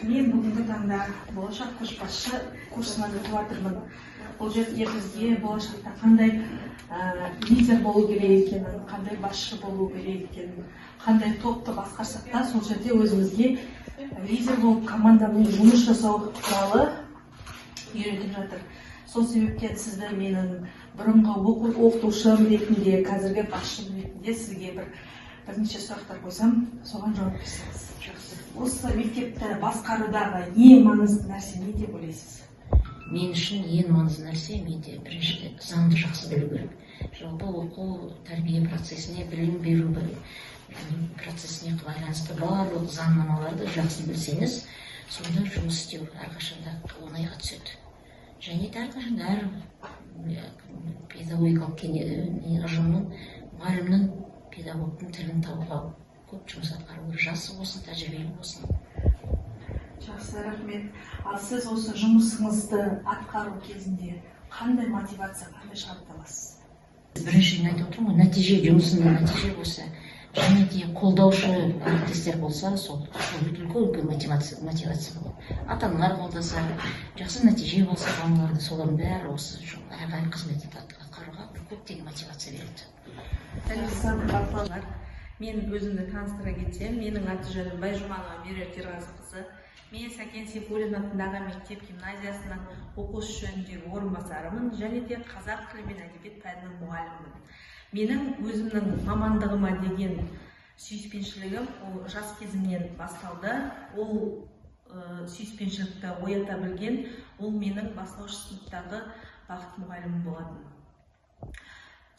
Мен бүгінгі таңда болашақ көшбасшы курсына өтіп жатырмын. Бұл жерде бізге болашақта қандай лидер болу керек екенін, қандай басшы болу керек екенін, қандай топты басқарсақ та сол жерде өзімізге лидер болып командамен жұмыс жасау туралы үйретіп жатыр. Сол себептен сізді менің бұрынғы оқытушым ретінде, қазіргі басшым ретінде сізге бірнеше сұрақтар қойсам, соған жауап берсеңіз. Осы мектепті басқарудағы ең маңызды нәрсе не деп ойлайсыз? Мен үшін ең маңызды нәрсе менде біріншіден заңды жақсы білу керек. Жалпы оқу тәрбие процесіне, білім беру процесіне байланысты барлық заңнамаларды жақсы білсеңіз, сонда жұмыс істеу әрқашанда оңайға түседі. Және де әрқашанда әр педагогикалық ұжымның, мұғалімнің, педагогтың тілін табуға көп жұмыс атқару керек. Жасы болсын, тәжірибелі болсын. Жақсы, рахмет. Ал сіз осы жұмысыңызды атқару кезінде қандай мотивация, қандай шарт аласыз? Біріншіден айтып отырмын ғой, нәтиже, жұмысында нәтиже болса, және де қолдаушы әріптестер болса, сол үлкен мотивация болады. Ата-аналар қолдаса, жақсы нәтиже болса, балаларды, солардың бәрі осы әрі қызмет атқаруға көптеген мотивация береді. Мен өзімді таныстыра кетсем, менің аты жөнім Байжұманова Меруерт Ерғазықызы. Мен Сәкен Сейфуллин атындағы мектеп гимназиясының оқушы жөніндегі орынбасарымын және де қазақ тілі мен әдебиет пәнінің мұғалімімін. Менің өзімнің мамандығыма деген сүйіспеншілігім ол жас кезімнен басталды. Ол сүйіспеншілікті оята білген, ол менің бастауыш сыныптағы бақыт мұғалімім болатын.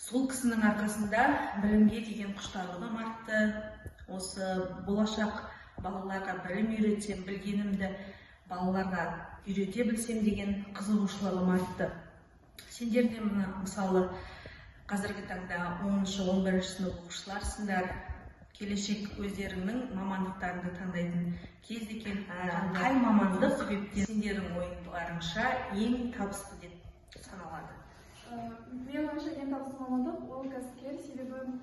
Сол кісінің арқасында білімге деген құштарлығым артты. Осы болашақ балаларға білім үйретсем, білгенімді балаларға үйрете білсем деген қызығушылығым артты. Сендер де мысалы қазіргі таңда 10-11 сынып оқушыларсыңдар. Келешек өздеріңнің мамандықтарыңды таңдайтын кезде келіп, қай мамандық себептен сендердің ойыңдарыңша ең табысты деп саналады? Мен ойымша ең табысты мамандық ол кәсіпкер, себебі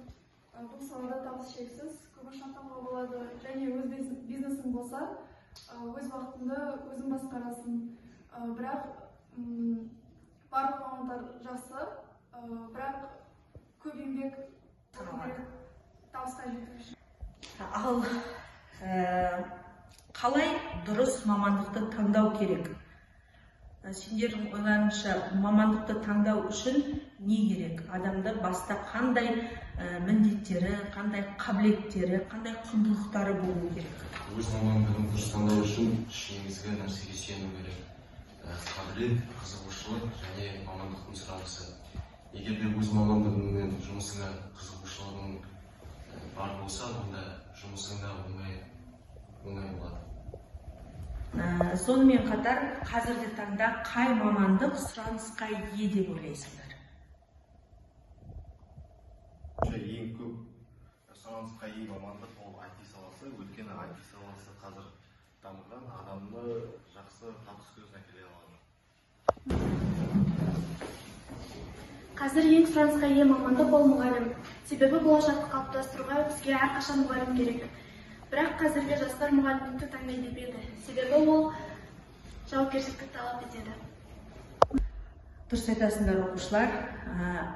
бұл салада табыс шексіз, көп шантауға болады, және өз бизнесің болса, өз уақытыңды өзің басқарасың. Бірақ барлық мамандар жақсы, бірақ көп еңбек табысқа жету үшін. Ал қалай дұрыс мамандықты таңдау керек? Сендердің ойларыңша мамандықты таңдау үшін не керек? Адамда баста қандай міндеттері, қандай қабілеттері, қандай құндылықтары болу керек? Өз мамандығын дұрыс таңдау үшін ішіңізге нәрсеге сену керек. Қабілет, қызығушылық және мамандықтың сұранысы. Егер де өз мамандығың мен жұмысыңа қызығушылығың бар болса, онда жұмысыңда оңай болады. Сонымен қатар, қазіргі таңда қай мамандық сұранысқа ие деп ойлайсыңдар? Ең көп сұранысқа ие мамандық ол IT саласы. Өйткені IT саласы қазір дамыған, адамды жақсы табыс көзіне әкеле алады. Қазір ең сұранысқа ие мамандық ол мұғалім. Себебі болашақты қалыптастыруға бізге әрқашан мұғалім керек. Бірақ қазіргі жастар мұғалімдікті таңдай бермейді. Себебі ол жауапкершілікті талап етеді. Дұрыс айтасыңдар оқушылар,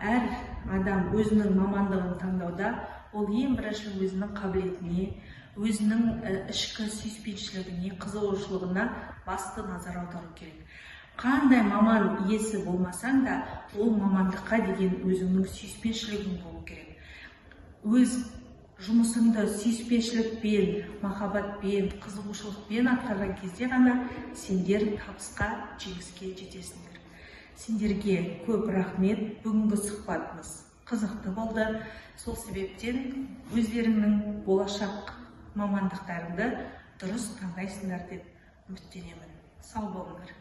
әр адам өзінің мамандығын таңдауда ол ең бірінші өзінің қабілетіне, өзінің ішкі сүйіспеншілігіне, қызығушылығына басты назар аудару керек. Қандай маман иесі болмасаң да, ол мамандыққа деген өзіңнің сүйіспеншілігің болу керек. Өз жұмысыңды сүйіспеншілікпен, махаббатпен, қызығушылықпен атқарған кезде ғана сендер табысқа, жеңіске жетесіңдер. Сендерге көп рахмет. Бүгінгі сұхбатымыз қызықты болды. Сол себептен өздеріңнің болашақ мамандықтарыңды дұрыс таңдайсыңдар деп үміттенемін. Сау болыңдар.